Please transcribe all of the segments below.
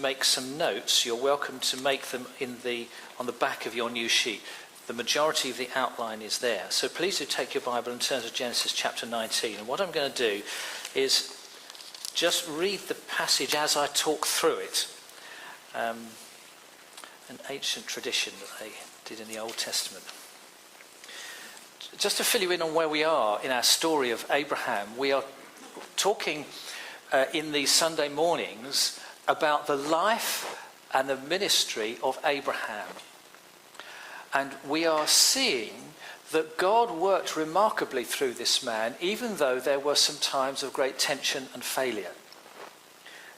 make some notes, you're welcome to make them on the back of your new sheet. The majority of the outline is there. So please do take your Bible and turn to Genesis chapter 19. And what I'm going to do is just read the passage as I talk through it. An ancient tradition that they did in the Old Testament. Just to fill you in on where we are in our story of Abraham, we are talking in these Sunday mornings about the life and the ministry of Abraham. And we are seeing that God worked remarkably through this man, even though there were some times of great tension and failure.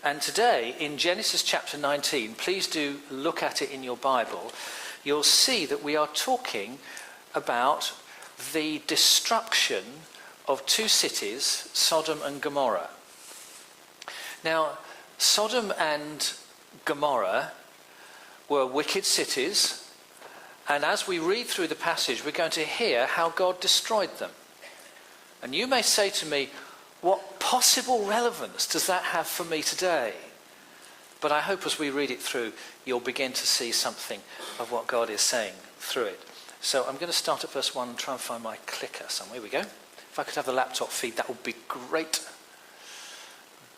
And today, in Genesis chapter 19, please do look at it in your Bible, you'll see that we are talking about the destruction of two cities, Sodom and Gomorrah. Now, Sodom and Gomorrah were wicked cities, and as we read through the passage, we're going to hear how God destroyed them. And you may say to me, what possible relevance does that have for me today? But I hope as we read it through, you'll begin to see something of what God is saying through it. So I'm going to start at verse 1 and try and find my clicker somewhere. Here we go. If I could have the laptop feed, that would be great.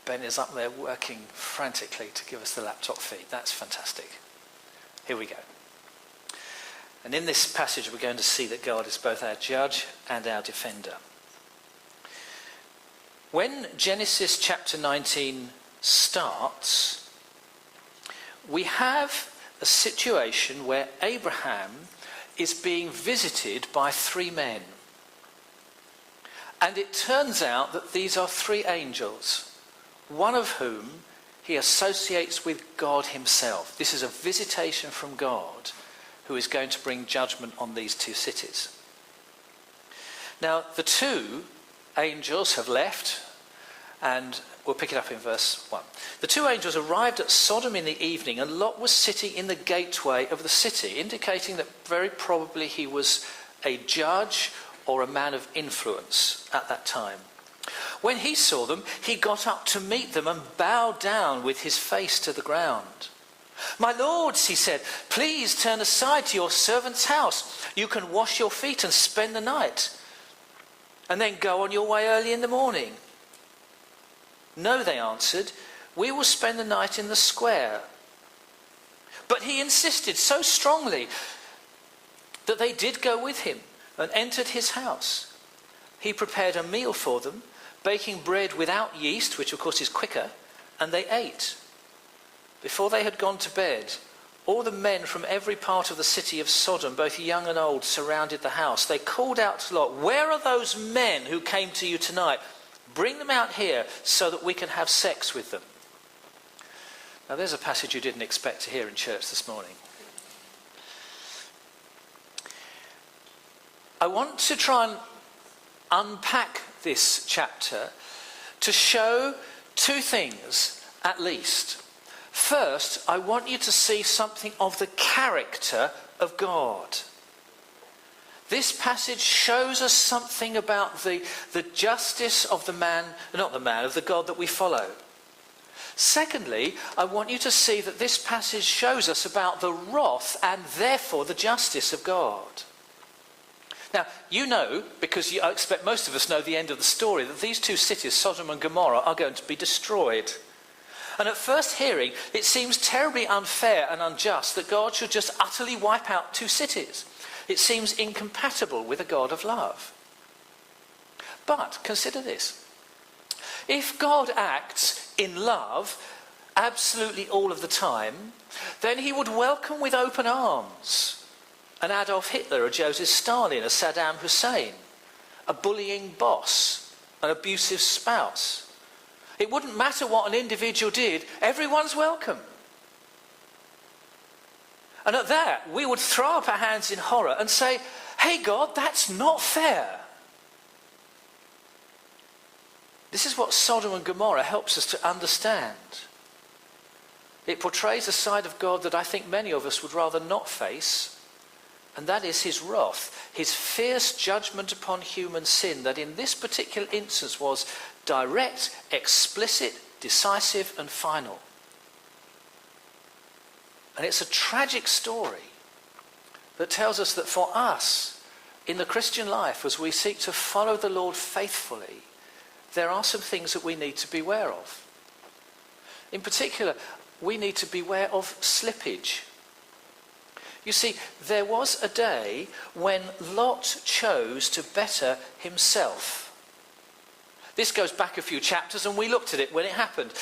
Ben is up there working frantically to give us the laptop feed. That's fantastic. Here we go. And in this passage, we're going to see that God is both our judge and our defender. When Genesis chapter 19 starts, we have a situation where Abraham is being visited by three men. And it turns out that these are three angels, one of whom he associates with God himself. This is a visitation from God who is going to bring judgment on these two cities. Now, the two angels have left, and we'll pick it up in verse 1. The two angels arrived at Sodom in the evening, and Lot was sitting in the gateway of the city, indicating that very probably he was a judge or a man of influence at that time. When he saw them, he got up to meet them and bowed down with his face to the ground. "My lords," he said, "please turn aside to your servant's house. You can wash your feet and spend the night, and then go on your way early in the morning." "No," they answered, "we will spend the night in the square." But he insisted so strongly that they did go with him and entered his house. He prepared a meal for them, baking bread without yeast, which of course is quicker, and they ate. Before they had gone to bed, all the men from every part of the city of Sodom, both young and old, surrounded the house. They called out to Lot, "Where are those men who came to you tonight? Bring them out here so that we can have sex with them." Now there's a passage you didn't expect to hear in church this morning. I want to try and unpack this chapter to show two things at least. First, I want you to see something of the character of God. This passage shows us something about the justice of of the God that we follow. Secondly, I want you to see that this passage shows us about the wrath and therefore the justice of God. Now, you know, because I expect most of us know the end of the story, that these two cities, Sodom and Gomorrah, are going to be destroyed. And at first hearing, it seems terribly unfair and unjust that God should just utterly wipe out two cities. It seems incompatible with a God of love. But consider this. If God acts in love absolutely all of the time, then he would welcome with open arms an Adolf Hitler, a Joseph Stalin, a Saddam Hussein, a bullying boss, an abusive spouse. It wouldn't matter what an individual did, everyone's welcome. And at that, we would throw up our hands in horror and say, "Hey God, that's not fair." This is what Sodom and Gomorrah helps us to understand. It portrays a side of God that I think many of us would rather not face, and that is his wrath, his fierce judgment upon human sin that in this particular instance was direct, explicit, decisive and final. And it's a tragic story that tells us that for us, in the Christian life, as we seek to follow the Lord faithfully, there are some things that we need to beware of. In particular, we need to beware of slippage. You see, there was a day when Lot chose to better himself. This goes back a few chapters, and we looked at it when it happened.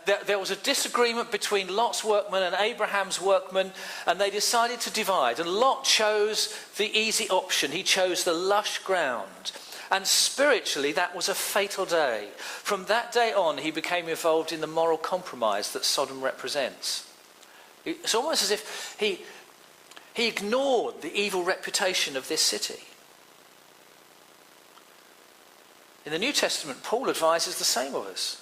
There was a disagreement between Lot's workmen and Abraham's workmen, and they decided to divide. And Lot chose the easy option. He chose the lush ground. And spiritually, that was a fatal day. From that day on, he became involved in the moral compromise that Sodom represents. It's almost as if he ignored the evil reputation of this city. In the New Testament, Paul advises the same of us.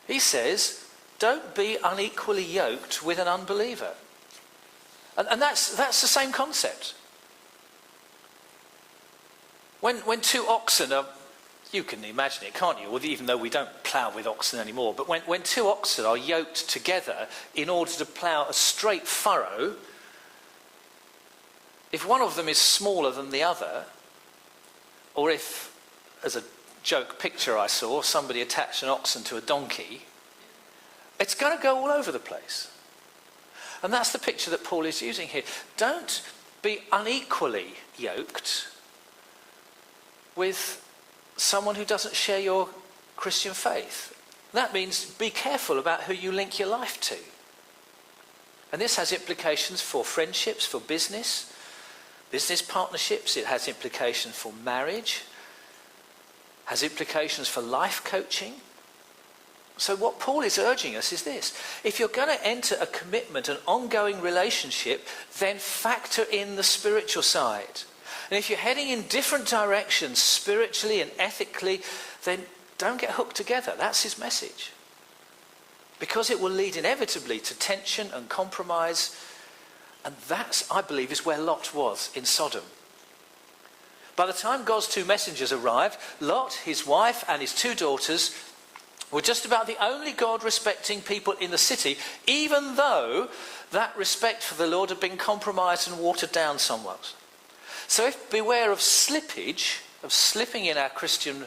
He says, don't be unequally yoked with an unbeliever. And that's the same concept. When two oxen are, you can imagine it, can't you? Even though we don't plough with oxen anymore. But when two oxen are yoked together in order to plough a straight furrow, if one of them is smaller than the other, or if, as a joke picture I saw, somebody attached an oxen to a donkey, it's going to go all over the place. And that's the picture that Paul is using here. Don't be unequally yoked with someone who doesn't share your Christian faith. That means be careful about who you link your life to. And this has implications for friendships, for business partnerships. It has implications for marriage, has implications for life coaching. So what Paul is urging us is this: if you're going to enter a commitment, an ongoing relationship, then factor in the spiritual side. And if you're heading in different directions spiritually and ethically, then don't get hooked together. That's his message. Because it will lead inevitably to tension and compromise. And that, I believe, is where Lot was in Sodom. By the time God's two messengers arrived, Lot, his wife, and his two daughters were just about the only God-respecting people in the city, even though that respect for the Lord had been compromised and watered down somewhat. So if beware of slippage, of slipping in our Christian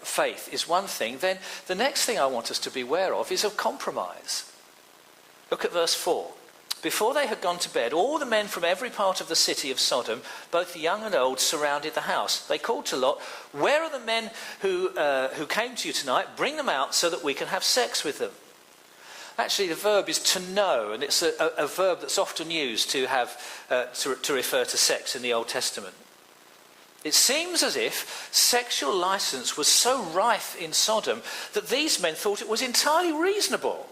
faith is one thing, then the next thing I want us to beware of is of compromise. Look at verse 4. Before they had gone to bed, all the men from every part of the city of Sodom, both young and old, surrounded the house. They called to Lot, "Where are the men who came to you tonight? Bring them out so that we can have sex with them." Actually, the verb is to know, and it's a verb that's often used to refer to sex in the Old Testament. It seems as if sexual license was so rife in Sodom that these men thought it was entirely reasonable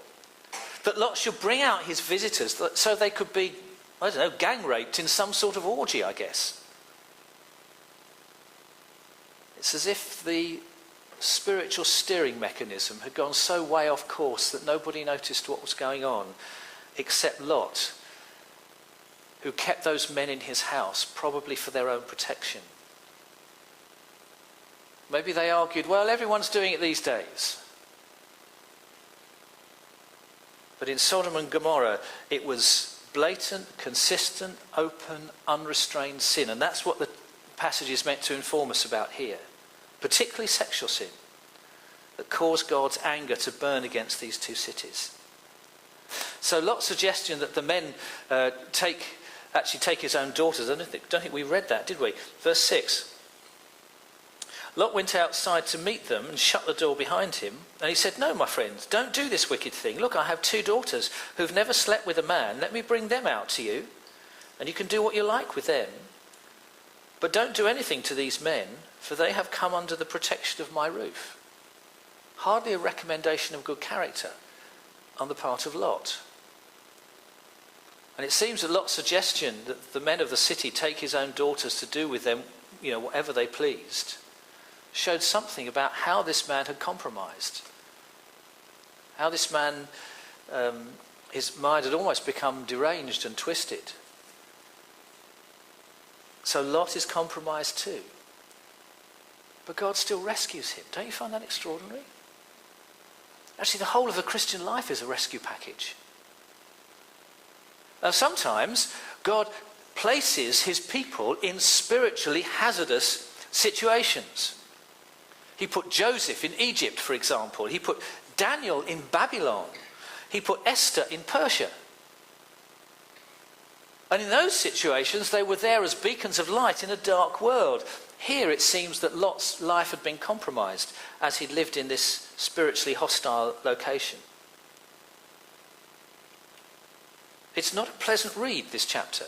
that Lot should bring out his visitors so they could be, gang raped in some sort of orgy, I guess. It's as if the spiritual steering mechanism had gone so way off course that nobody noticed what was going on except Lot, who kept those men in his house, probably for their own protection. Maybe they argued, well, everyone's doing it these days. But in Sodom and Gomorrah, it was blatant, consistent, open, unrestrained sin. And that's what the passage is meant to inform us about here. Particularly sexual sin that caused God's anger to burn against these two cities. So Lot's suggestion that the men take his own daughters, I don't think we read that, did we? Verse 6. Lot went outside to meet them and shut the door behind him. And he said, "No, my friends, don't do this wicked thing. Look, I have two daughters who've never slept with a man. Let me bring them out to you, and you can do what you like with them. But don't do anything to these men, for they have come under the protection of my roof." Hardly a recommendation of good character on the part of Lot. And it seems that Lot's suggestion that the men of the city take his own daughters to do with them, whatever they pleased, showed something about how this man had compromised. How this man, his mind had almost become deranged and twisted. So Lot is compromised too. But God still rescues him. Don't you find that extraordinary? Actually, the whole of the Christian life is a rescue package. Sometimes God places his people in spiritually hazardous situations. He put Joseph in Egypt, for example. He put Daniel in Babylon. He put Esther in Persia. And in those situations, they were there as beacons of light in a dark world. Here it seems that Lot's life had been compromised as he lived in this spiritually hostile location. It's not a pleasant read, this chapter.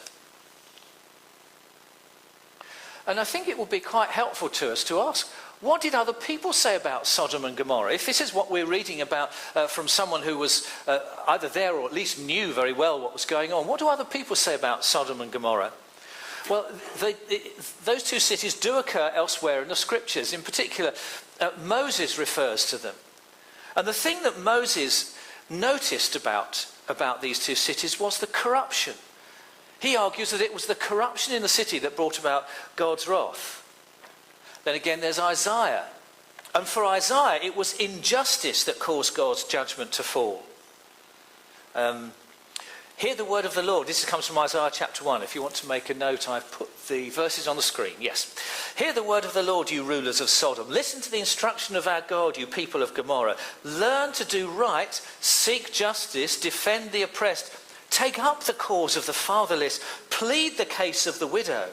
And I think it would be quite helpful to us to ask, what did other people say about Sodom and Gomorrah? If this is what we're reading about from someone who was either there or at least knew very well what was going on, what do other people say about Sodom and Gomorrah? Well, those two cities do occur elsewhere in the scriptures. In particular, Moses refers to them. And the thing that Moses noticed about these two cities was the corruption. He argues that it was the corruption in the city that brought about God's wrath. Then again, there's Isaiah. And for Isaiah, it was injustice that caused God's judgment to fall. Hear the word of the Lord. This comes from Isaiah chapter 1. If you want to make a note, I've put the verses on the screen. Yes. Hear the word of the Lord, you rulers of Sodom. Listen to the instruction of our God, you people of Gomorrah. Learn to do right, seek justice, defend the oppressed. Take up the cause of the fatherless. Plead the case of the widow.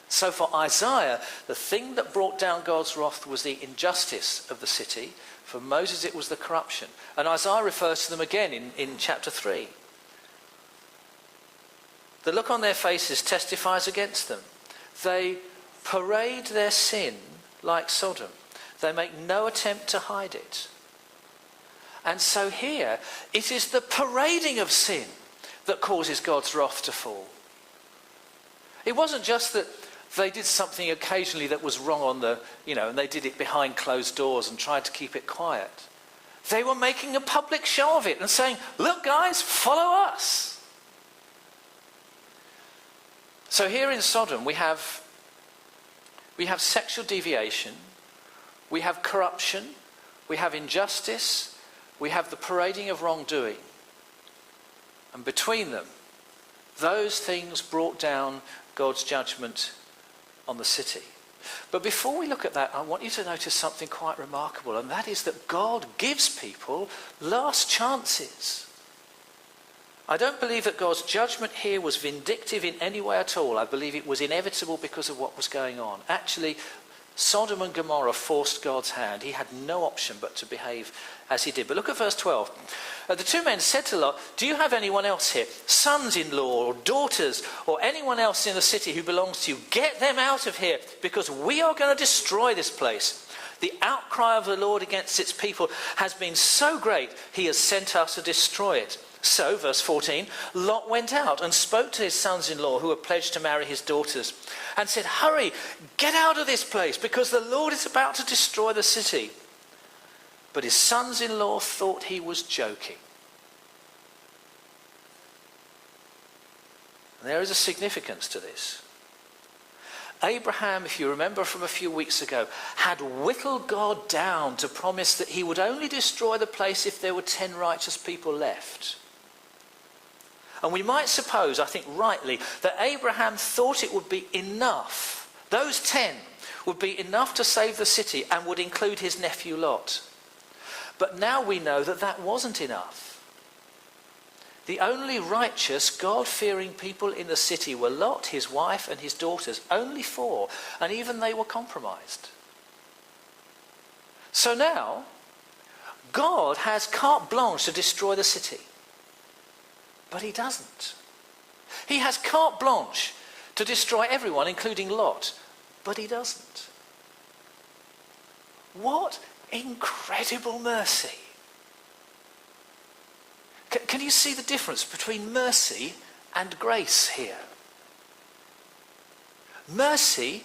So for Isaiah, the thing that brought down God's wrath was the injustice of the city. For Moses, it was the corruption. And Isaiah refers to them again in chapter 3. The look on their faces testifies against them. They parade their sin like Sodom. They make no attempt to hide it. And so here, it is the parading of sin that causes God's wrath to fall. It wasn't just that they did something occasionally that was wrong on the, and they did it behind closed doors and tried to keep it quiet. They were making a public show of it and saying, look guys, follow us. So here in Sodom we have sexual deviation, we have corruption, we have injustice, we have the parading of wrongdoing. And between them, those things brought down God's judgment on the city. But before we look at that, I want you to notice something quite remarkable, and that is that God gives people last chances. I don't believe that God's judgment here was vindictive in any way at all. I believe it was inevitable because of what was going on. Actually, Sodom and Gomorrah forced God's hand. He had no option but to behave as he did. But look at verse 12. The two men said to Lot, do you have anyone else here, sons-in-law or daughters or anyone else in the city who belongs to you? Get them out of here, because we are going to destroy this place. The outcry of the Lord against its people has been so great, he has sent us to destroy it. So, verse 14, Lot went out and spoke to his sons-in-law who were pledged to marry his daughters and said, hurry, get out of this place because the Lord is about to destroy the city. But his sons-in-law thought he was joking. And there is a significance to this. Abraham, if you remember from a few weeks ago, had whittled God down to promise that he would only destroy the place if there were 10 righteous people left. And we might suppose, I think rightly, that Abraham thought it would be enough. Those 10 would be enough to save the city and would include his nephew Lot. But now we know that that wasn't enough. The only righteous, God-fearing people in the city were Lot, his wife and his daughters. Only 4, and even they were compromised. So now, God has carte blanche to destroy the city. But he doesn't. He has carte blanche to destroy everyone, including Lot. But he doesn't. What incredible mercy. Can you see the difference between mercy and grace here? Mercy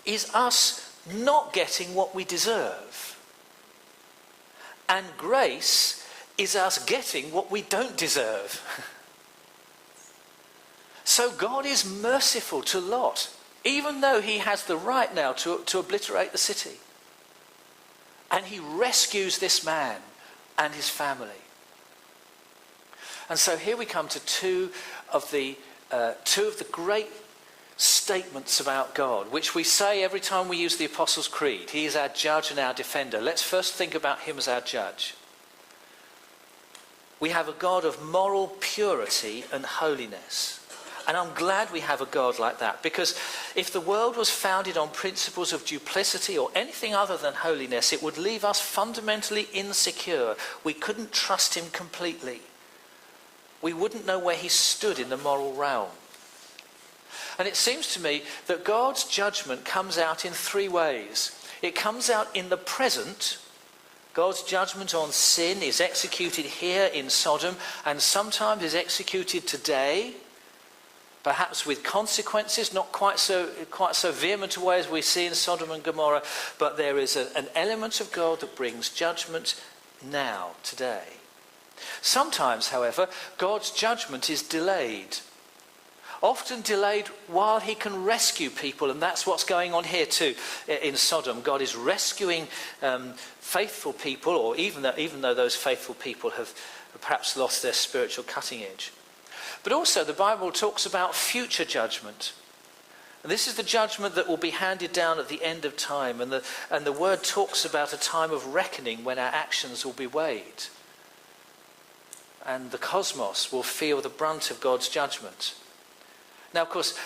is us not getting what we deserve. And grace is us getting what we don't deserve. So God is merciful to Lot, even though he has the right now to obliterate the city. And he rescues this man and his family. And so here we come to two of the great statements about God, which we say every time we use the Apostles' Creed. He is our judge and our defender. Let's first think about him as our judge. We have a God of moral purity and holiness. And I'm glad we have a God like that, because if the world was founded on principles of duplicity or anything other than holiness, it would leave us fundamentally insecure. We couldn't trust him completely. We wouldn't know where he stood in the moral realm. And it seems to me that God's judgment comes out in three ways. It comes out in the present. God's judgment on sin is executed here in Sodom, and sometimes is executed today, perhaps with consequences, not quite so vehement a way as we see in Sodom and Gomorrah, but there is an element of God that brings judgment now, today. Sometimes, however, God's judgment is delayed. Often delayed while he can rescue people, and that's what's going on here too in Sodom. God is rescuing faithful people, or even though those faithful people have perhaps lost their spiritual cutting edge. But also the Bible talks about future judgment. And this is the judgment that will be handed down at the end of time, and the word talks about a time of reckoning when our actions will be weighed. And the cosmos will feel the brunt of God's judgment. Now, of course,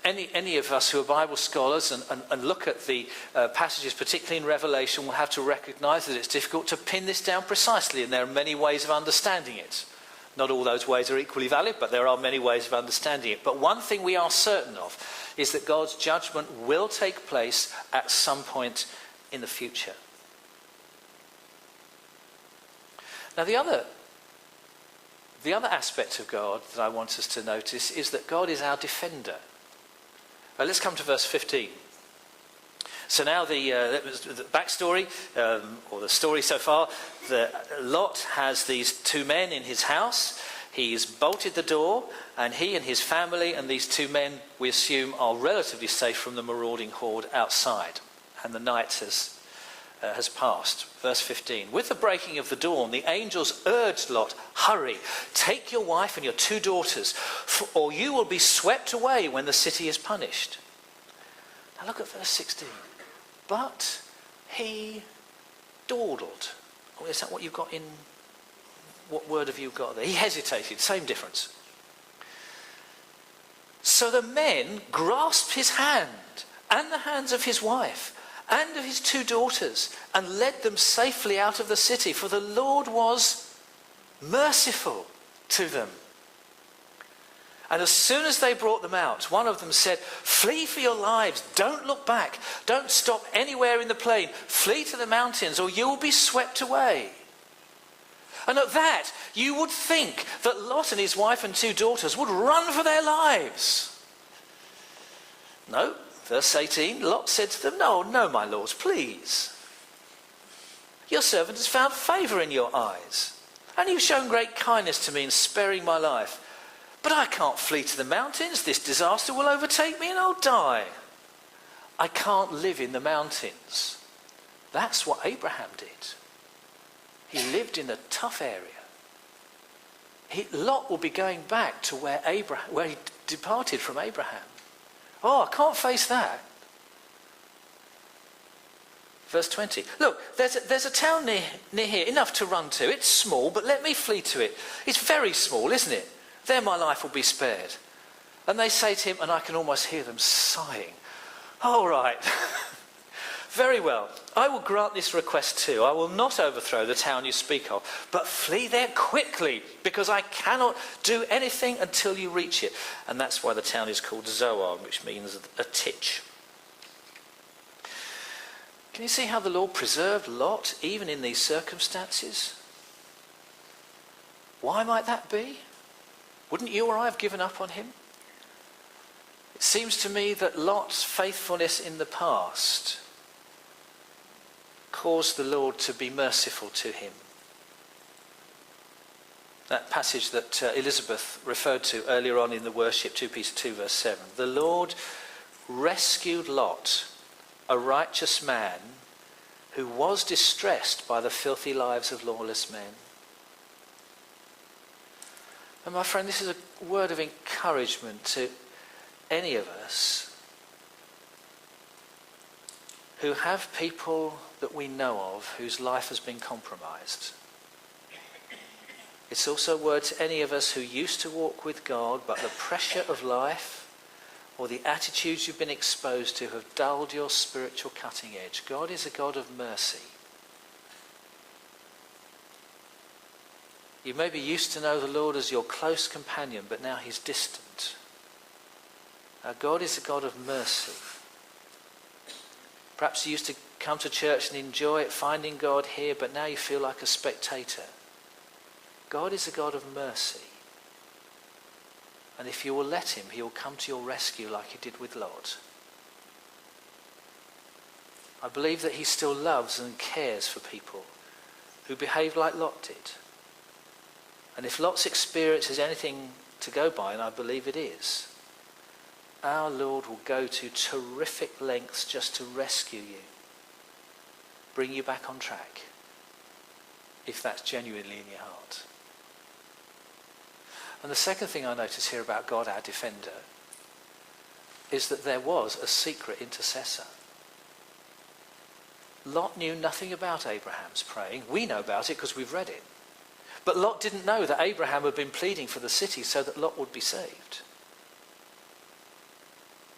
any of us who are Bible scholars and look at the passages, particularly in Revelation, will have to recognise that it's difficult to pin this down precisely, and there are many ways of understanding it. Not all those ways are equally valid, but there are many ways of understanding it. But one thing we are certain of is that God's judgment will take place at some point in the future. Now, the other aspect of God that I want us to notice is that God is our defender. Let's come to verse 15. So now the backstory, or the story so far, Lot has these two men in his house. He's bolted the door, and he and his family and these two men, we assume, are relatively safe from the marauding horde outside. And the night has passed. Verse 15. With the breaking of the dawn, the angels urged Lot, "Hurry, take your wife and your two daughters, or you will be swept away when the city is punished." Now look at verse 16. But he dawdled. Oh, is that what you've got in? What word have you got there? He hesitated. Same difference. So the men grasped his hand and the hands of his wife and of his two daughters, and led them safely out of the city, for the Lord was merciful to them. And as soon as they brought them out, one of them said, "Flee for your lives, don't look back, don't stop anywhere in the plain, flee to the mountains, or you will be swept away." And at that, you would think that Lot and his wife and two daughters would run for their lives. No. Verse 18, Lot said to them, No, my lords, please. Your servant has found favour in your eyes, and you've shown great kindness to me in sparing my life. But I can't flee to the mountains. This disaster will overtake me and I'll die. I can't live in the mountains. That's what Abraham did. He lived in a tough area. Lot will be going back to where he departed from Abraham. Oh, I can't face that. Verse 20. Look, there's a town near here, enough to run to. It's small, but let me flee to it. It's very small, isn't it? There my life will be spared. And they say to him, and I can almost hear them sighing, "All right, very well. I will grant this request too. I will not overthrow the town you speak of, but flee there quickly, because I cannot do anything until you reach it." And that's why the town is called Zoar, which means a titch. Can you see how the Lord preserved Lot even in these circumstances? Why might that be? Wouldn't you or I have given up on him? It seems to me that Lot's faithfulness in the past caused the Lord to be merciful to him. That passage that Elizabeth referred to earlier on in the worship, 2 Peter 2 verse 7. The Lord rescued Lot, a righteous man who was distressed by the filthy lives of lawless men. And my friend, this is a word of encouragement to any of us who have people that we know of whose life has been compromised. It's also a word to any of us who used to walk with God, but the pressure of life or the attitudes you've been exposed to have dulled your spiritual cutting edge. God is a God of mercy. You maybe used to know the Lord as your close companion, but now he's distant. Our God is a God of mercy. Perhaps you used to come to church and enjoy it, finding God here, but now you feel like a spectator. God is a God of mercy. And if you will let him, he will come to your rescue like he did with Lot. I believe that he still loves and cares for people who behave like Lot did. And if Lot's experience is anything to go by, and I believe it is, our Lord will go to terrific lengths just to rescue you, bring you back on track, if that's genuinely in your heart. And the second thing I notice here about God, our defender, is that there was a secret intercessor. Lot knew nothing about Abraham's praying. We know about it because we've read it. But Lot didn't know that Abraham had been pleading for the city so that Lot would be saved.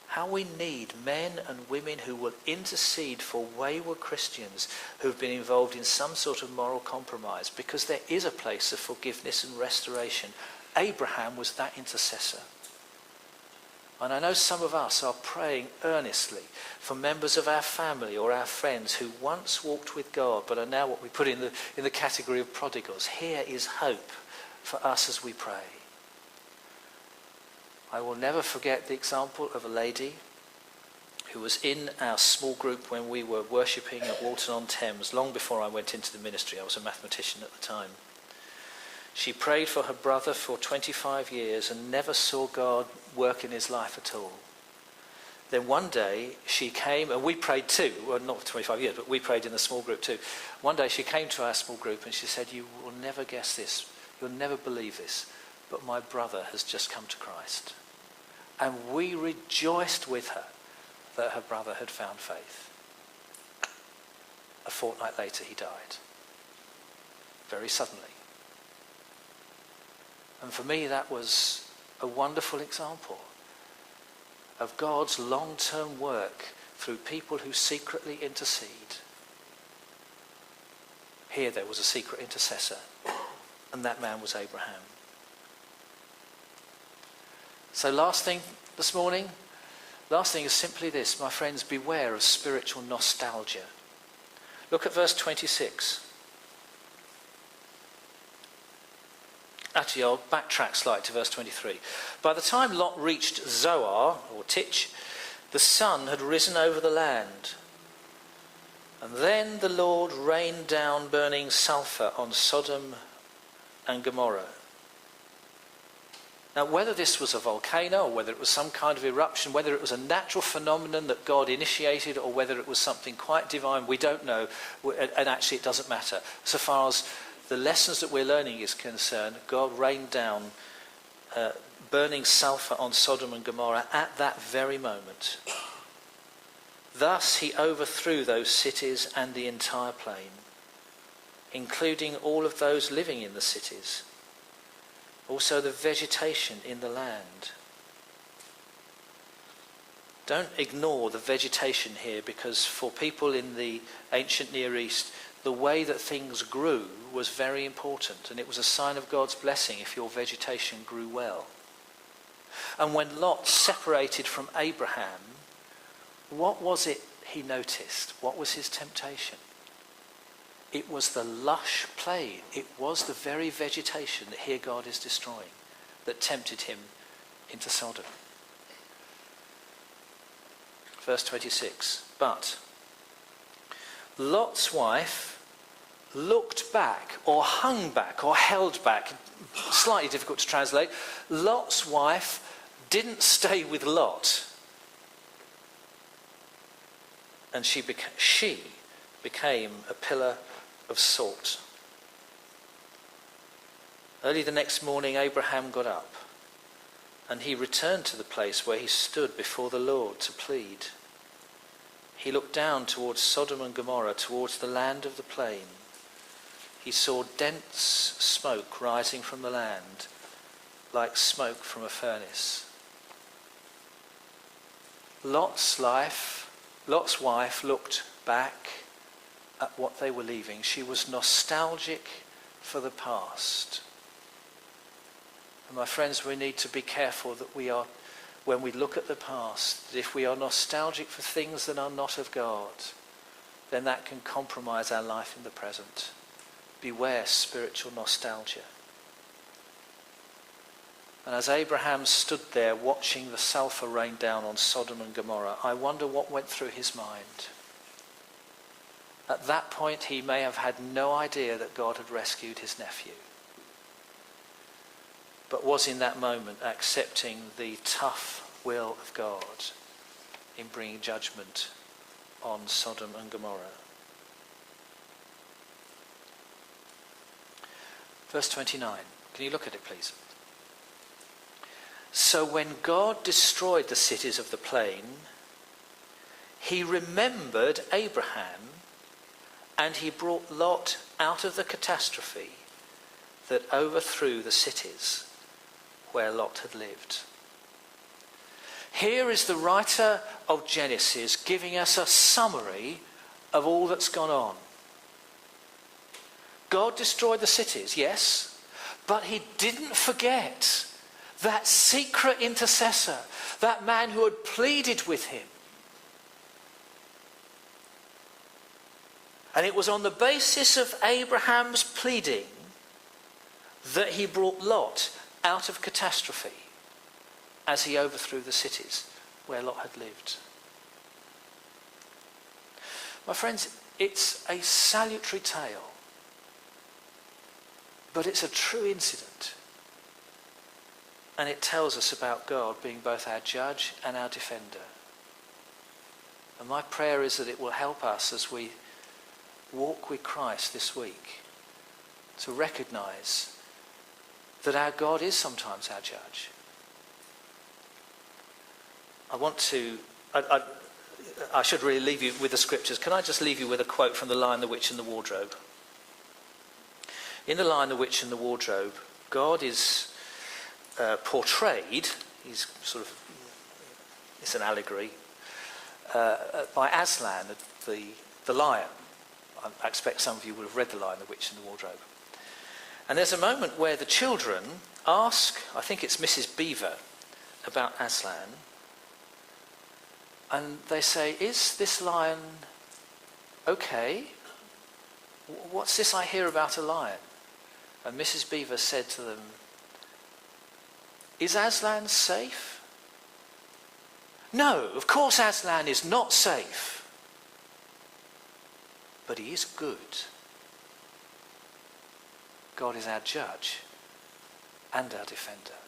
How we need men and women who will intercede for wayward Christians who have been involved in some sort of moral compromise, because there is a place of forgiveness and restoration. Abraham was that intercessor. And I know some of us are praying earnestly for members of our family or our friends who once walked with God but are now what we put in the category of prodigals. Here is hope for us as we pray. I will never forget the example of a lady who was in our small group when we were worshipping at Walton-on-Thames, long before I went into the ministry. I was a mathematician at the time. She prayed for her brother for 25 years and never saw God work in his life at all. Then one day she came, and we prayed too, well, not for 25 years, but we prayed in the small group too. One day she came to our small group and she said, "You will never guess this, you'll never believe this, but my brother has just come to Christ." And we rejoiced with her that her brother had found faith. A fortnight later he died, very suddenly. And for me, that was a wonderful example of God's long-term work through people who secretly intercede. Here there was a secret intercessor, and that man was Abraham. So last thing this morning, last thing is simply this, my friends, beware of spiritual nostalgia. Look at verse 26. Actually, I'll backtrack slightly to verse 23. By the time Lot reached Zoar, or Tich, the sun had risen over the land. And then the Lord rained down burning sulfur on Sodom and Gomorrah. Now, whether this was a volcano, or whether it was some kind of eruption, whether it was a natural phenomenon that God initiated, or whether it was something quite divine, we don't know, and actually it doesn't matter. So far as the lessons that we're learning is concerned, God rained down burning sulfur on Sodom and Gomorrah at that very moment. Thus he overthrew those cities and the entire plain, including all of those living in the cities, also the vegetation in the land. Don't ignore the vegetation here, because for people in the ancient Near East, the way that things grew was very important, and it was a sign of God's blessing if your vegetation grew well. And when Lot separated from Abraham, what was it he noticed? What was his temptation? It was the lush plain. It was the very vegetation that here God is destroying that tempted him into Sodom. Verse 26. But Lot's wife looked back, or hung back, or held back. Slightly difficult to translate. Lot's wife didn't stay with Lot. And she became a pillar of salt. Early the next morning, Abraham got up, and he returned to the place where he stood before the Lord to plead. He looked down towards Sodom and Gomorrah, towards the land of the plain. He saw dense smoke rising from the land, like smoke from a furnace. Lot's wife looked back at what they were leaving. She was nostalgic for the past. And my friends, we need to be careful that when we look at the past, that if we are nostalgic for things that are not of God, then that can compromise our life in the present. Beware spiritual nostalgia. And as Abraham stood there watching the sulfur rain down on Sodom and Gomorrah, I wonder what went through his mind. At that point, he may have had no idea that God had rescued his nephew, but was in that moment accepting the tough will of God in bringing judgment on Sodom and Gomorrah. Verse 29. Can you look at it, please? So when God destroyed the cities of the plain, he remembered Abraham, and he brought Lot out of the catastrophe that overthrew the cities where Lot had lived. Here is the writer of Genesis giving us a summary of all that's gone on. God destroyed the cities, yes, but he didn't forget that secret intercessor, that man who had pleaded with him. And it was on the basis of Abraham's pleading that he brought Lot out of catastrophe as he overthrew the cities where Lot had lived. My friends, it's a salutary tale, but it's a true incident. And it tells us about God being both our judge and our defender. And my prayer is that it will help us as we walk with Christ this week to recognize that our God is sometimes our judge. I should really leave you with the scriptures. Can I just leave you with a quote from The Lion, the Witch and the Wardrobe? In The Lion, the Witch and the Wardrobe, God is portrayed, it's an allegory, by Aslan, the lion. I expect some of you would have read The Lion, the Witch and the Wardrobe. And there's a moment where the children ask, I think it's Mrs. Beaver, about Aslan. And they say, is this lion okay? What's this I hear about a lion? And Mrs. Beaver said to them, is Aslan safe? No, of course Aslan is not safe. But he is good. God is our judge and our defender.